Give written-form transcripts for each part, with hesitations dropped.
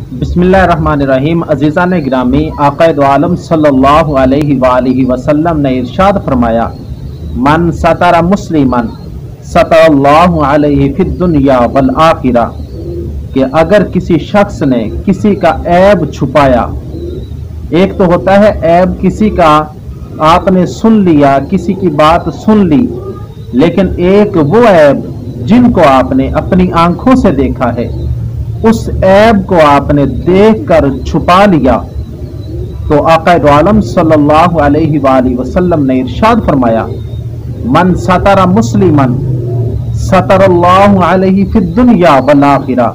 बिस्मिल्लाहिर्रहमानिर्रहीम। अज़ीज़ान गिरामी, आक़ाए दो आलम सल्लल्लाहु अलैहि वसल्लम ने इरशाद फरमाया, मन सतरा मुस्लिमन सतरल्लाहु अलैहि फिद दुनिया वल आखिरा, कि अगर किसी शख्स ने किसी का ऐब छुपाया, एक तो होता है ऐब किसी का आपने सुन लिया, किसी की बात सुन ली, लेकिन एक वो ऐब जिनको आपने अपनी आंखों से देखा है, उस ऐब को आपने देखकर छुपा लिया, तो आक़ाए दो आलम सल्लल्लाहु अलैहि वसल्लम ने इरशाद फरमाया, मन सतरा मुस्लिमन सतरल्लाहु अलैहि फिद दुनिया वल आखिरा,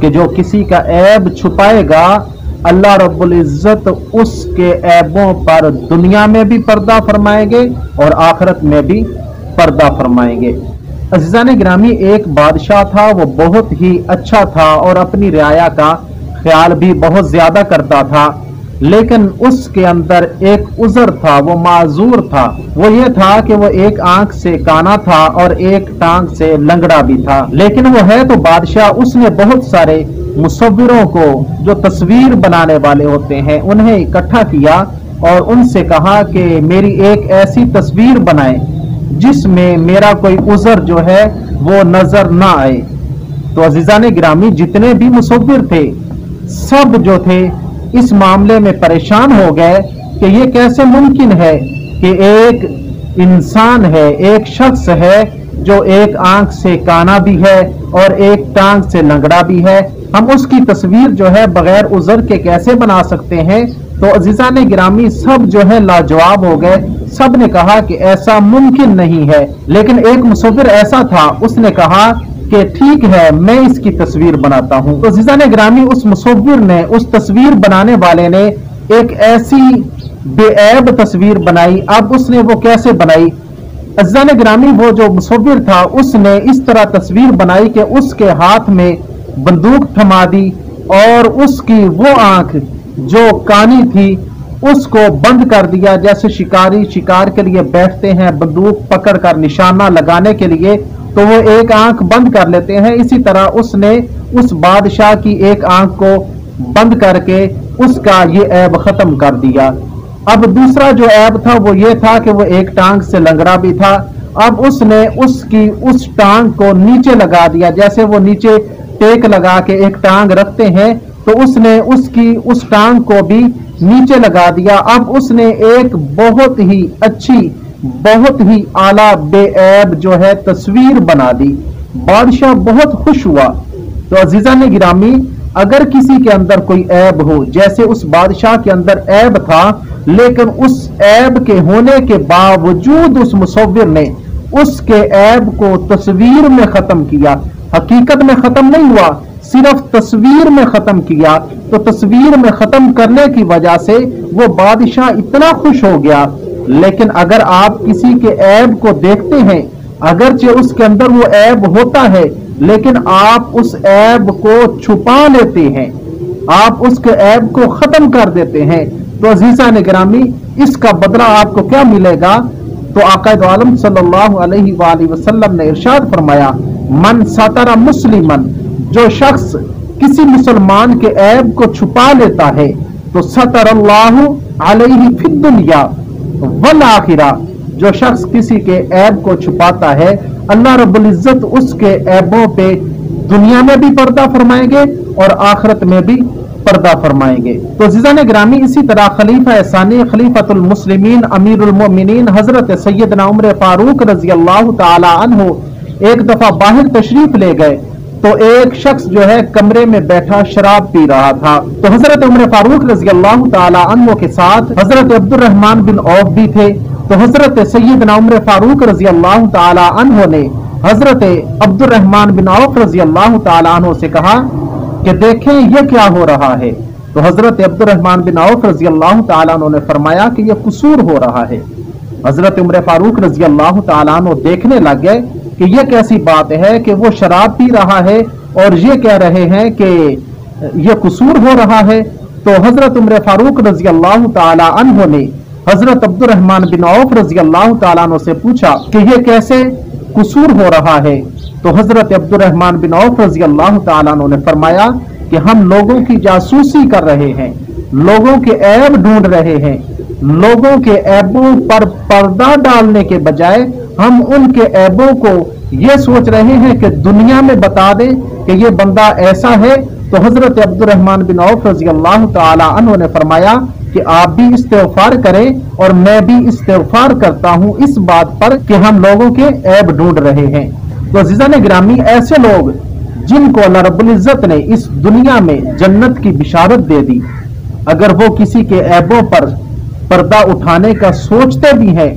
कि जो किसी का ऐब छुपाएगा, अल्लाह रब्बुल इज्जत उसके ऐबों पर दुनिया में भी पर्दा फरमाएंगे और आखिरत में भी पर्दा फरमाएंगे। अज़ीज़ान गिरामी, एक बादशाह था, वो बहुत ही अच्छा था और अपनी रियाया का ख्याल भी बहुत ज्यादा करता था, लेकिन उसके अंदर एक उज़र था, वो माजूर था। वो ये था कि वो एक आंख से काना था और एक टांग से लंगड़ा भी था, लेकिन वो है तो बादशाह। उसने बहुत सारे मुसव्विरों को, जो तस्वीर बनाने वाले होते हैं, उन्हें इकट्ठा किया और उनसे कहा कि मेरी एक ऐसी तस्वीर बनाए जिसमें मेरा कोई उज़र जो है वो नजर ना आए। तो अज़ीज़ान गिरामी, जितने भी मुसव्विर थे, सब जो थे इस मामले में परेशान हो गए कि ये कैसे मुमकिन है कि एक इंसान है, एक शख्स है जो एक आंख से काना भी है और एक टांग से लंगड़ा भी है, हम उसकी तस्वीर जो है बगैर उज़र के कैसे बना सकते हैं। तो अज़ीज़ान गिरामी, सब जो है लाजवाब हो गए, सब ने कहा कि ऐसा मुमकिन नहीं है। लेकिन एक मुसव्विर ऐसा था, उसने कहा कि ठीक है, मैं इसकी तस्वीर बनाता हूं। तो अज़ीज़ान गिरामी, उस मुसव्विर ने, उस तस्वीर बनाने वाले ने एक ऐसी बेऐब तस्वीर बनाई। अब उसने वो कैसे बनाई? अज़ीज़ान गिरामी, वो जो मुसव्विर था, उसने इस तरह तस्वीर बनाई कि उसके हाथ में बंदूक थमा दी और उसकी वो आंख जो कानी थी उसको बंद कर दिया। जैसे शिकारी शिकार के लिए बैठते हैं बंदूक पकड़कर निशाना लगाने के लिए, तो वो एक आंख बंद कर लेते हैं, इसी तरह उसने उस बादशाह की एक आंख को बंद करके उसका ये ऐब खत्म कर दिया। अब दूसरा जो ऐब था वो ये था कि वो एक टांग से लंगड़ा भी था। अब उसने उसकी उस टांग को नीचे लगा दिया, जैसे वो नीचे टेक लगा के एक टांग रखते हैं, तो उसने उसकी उस टांग को भी नीचे लगा दिया। अब उसने एक बहुत ही अच्छी, बहुत ही आला बेऐब जो है तस्वीर बना दी। बादशाह बहुत खुश हुआ। तो अज़ीज़ान गिरामी, अगर किसी के अंदर कोई ऐब हो, जैसे उस बादशाह के अंदर ऐब था, लेकिन उस ऐब के होने के बावजूद उस मुसव्विर ने उसके ऐब को तस्वीर में खत्म किया, हकीकत में खत्म नहीं हुआ, सिर्फ तस्वीर में खत्म किया, तो तस्वीर में खत्म करने की वजह से वो बादशाह इतना खुश हो गया। लेकिन अगर आप किसी के ऐब को देखते हैं, अगरचे उसके अंदर वो ऐब होता है, लेकिन आप उस ऐब को छुपा लेते हैं, आप उसके ऐब को खत्म कर देते हैं, तो अज़ीज़ान गिरामी, इसका बदला आपको क्या मिलेगा? तो आक़ाए दो आलम सल्लल्लाहु अलैहि वसल्लम ने इरशाद फरमाया, मन सतरा मुस्लिमन, जो शख्स किसी मुसलमान के ऐब को छुपा लेता है, तो सतरल्लाहु अलैहि फिद दुनिया वल आखिरा, जो शख्स किसी के ऐब को छुपाता है, अल्लाह रब्बुल इज्जत उसके ऐबों पे दुनिया में भी पर्दा फरमाएंगे और आखिरत में भी पर्दा फरमाएंगे। तो अज़ीज़ान गिरामी, इसी तरह खलीफा सानी खलीफतुल मुस्लिमीन अमीरुल मोमिनीन हजरत सैयदना उमर फारूक रज़ी अल्लाह ताला अन्हु एक दफा बाहर तशरीफ ले गए, तो एक शख्स जो है कमरे में बैठा शराब पी रहा था। तो हजरत उमर फारूक रज़ी अल्लाह ताला अन्हु के साथ हजरत अब्दुर्रहमान बिन औफ भी थे। तो हजरत सैयदना उमर फारूक रज़ी अल्लाह ताला अन्हु ने हजरत अब्दुर्रहमान बिन औफ रज़ी अल्लाह ताला अन्हु से कहा कि देखें ये क्या हो रहा है। तो हजरत अब्दुर्रहमान बिन औफ रज़ी अल्लाह ताला अन्हु ने फरमाया कि यह कसूर हो रहा है। हजरत उमर फारूक रज़ी अल्लाह ताला अन्हु देखने लग गए कि यह कैसी बात है कि वो शराब पी रहा है और ये कह रहे हैं कि यह कसूर हो रहा है। तो हजरत उमर फारूक रज़ी अल्लाह ताला अन्हु ने हजरत अब्दुर्रहमान बिन औफ रज़ी अल्लाह ताला अन्हु से पूछा कि यह कैसे कसूर हो रहा है। तो हजरत अब्दुर्रहमान बिन औफ रज़ी अल्लाह ताला अन्हु ने फरमाया कि हम लोगों की जासूसी कर रहे हैं, लोगों के ऐब ढूंढ रहे हैं, लोगों के ऐबों पर पर्दा डालने के बजाय हम उनके ऐबों को ये सोच रहे हैं कि दुनिया में बता दें कि ये बंदा ऐसा है। तो हजरत अब्दुर्रहमान बिन औफ रज़ी अल्लाह तआला अन्हु ने फरमाया कि आप भी इस्तिग़फ़ार करें और मैं भी इस्तिग़फ़ार करता हूं इस बात पर कि हम लोगों के ऐब ढूंढ रहे हैं। तो अज़ीज़ान गिरामी, ऐसे लोग जिनको अल्लाह रब्बुल इज़्ज़त ने इस दुनिया में जन्नत की बिशारत दे दी, अगर वो किसी के ऐबों पर पर्दा उठाने का सोचते भी हैं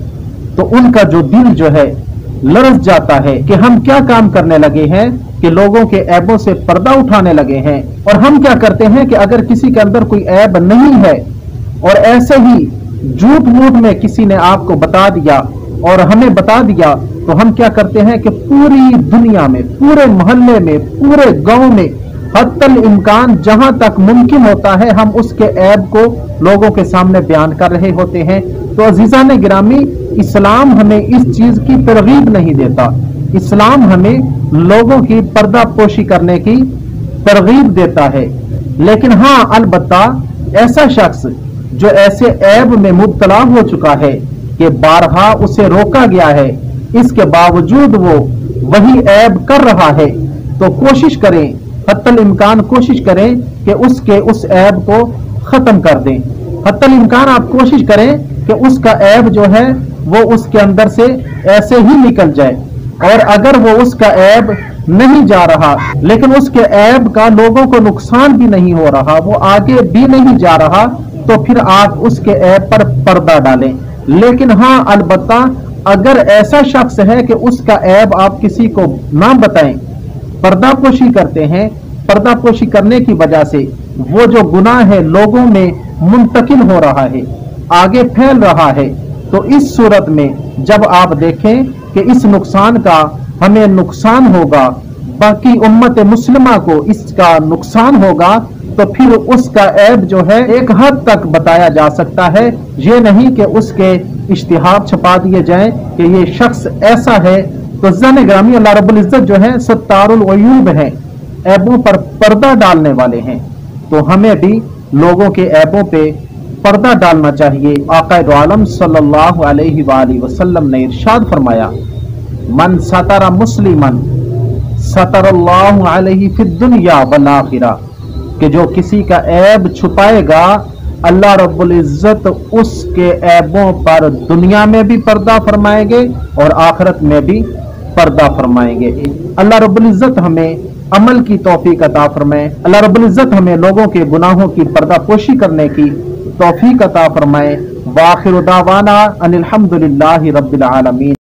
तो उनका जो दिल जो है लरस जाता है कि हम क्या काम करने लगे हैं कि लोगों के ऐबों से पर्दा उठाने लगे हैं। और हम क्या करते हैं कि अगर किसी के अंदर कोई ऐब नहीं है और ऐसे ही झूठ मूठ में किसी ने आपको बता दिया और हमें बता दिया, तो हम क्या करते हैं कि पूरी दुनिया में, पूरे मोहल्ले में, पूरे गांव में हत्तल इम्कान जहां तक मुमकिन होता है हम उसके ऐब को लोगों के सामने बयान कर रहे होते हैं। तो अजीज़ान गिरामी, इस्लाम हमें इस चीज की तरगीब नहीं देता। इस्लाम हमें लोगों की पर्दा पोशी करने की तरगीब देता है। लेकिन हाँ, अलबत्ता ऐसा शख्स जो ऐसे ऐब में मुब्तला हो चुका है कि बारहा उसे रोका गया है, इसके बावजूद वो वही ऐब कर रहा है, तो कोशिश करें, हत्तल इम्कान कोशिश करें कि उसके उस ऐब को खत्म कर दें। हत्तल इम्कान आप कोशिश करें कि उसका ऐब जो है वो उसके अंदर से ऐसे ही निकल जाए। और अगर वो उसका ऐब नहीं जा रहा, लेकिन उसके ऐब का लोगों को नुकसान भी नहीं हो रहा, वो आगे भी नहीं जा रहा, तो फिर आप उसके ऐब पर पर्दा डालें। लेकिन हाँ, अलबत्ता अगर ऐसा शख्स है कि उसका ऐब आप किसी को ना बताएं, पर्दापोशी करते हैं, पर्दापोशी करने की वजह से वो जो गुनाह है लोगों में मुंतकिल हो रहा है, आगे फैल रहा है, तो इस सूरत में जब आप देखें कि इस नुकसान का हमें नुकसान होगा, बाकी उम्मत मुस्लिमा को इसका नुकसान होगा, तो फिर उसका ऐब जो है एक हद तक बताया जा सकता है। ये नहीं कि उसके इश्तिहार छपा दिए जाएं कि ये शख्स ऐसा है। तो ज़ान ग्रामी, अल्लाह रब्बुल इज़्ज़त जो है सत्तारुल अयूब हैं, ऐबों पर पर्दा डालने वाले हैं। तो हमें भी लोगों के ऐबों पे पर्दा डालना चाहिए। आक़ा दो आलम सल्लल्लाहु अलैहि वसल्लम ने इरशाद फरमाया, मन सतरा मुस्लिमन सतरल्लाहु अलैहि फिद दुनिया वल आखिरा, कि जो किसी का ऐब छुपाएगा अल्लाह रब्बुल इज़्ज़त उसके ऐबों पर दुनिया में भी पर्दा फरमाएंगे और आखिरत में भी पर्दा फरमाएंगे। अल्लाह रब्बुल इज़्ज़त हमें अमल की तौफीक अता फरमाए। अल्लाह रब्बुल इज़्ज़त हमें लोगों के गुनाहों की पर्दापोशी करने की तौफीक अता फरमाए। वाखिर दावाना अनिल हम्दुलिल्लाहि रब्बिल आलमीन।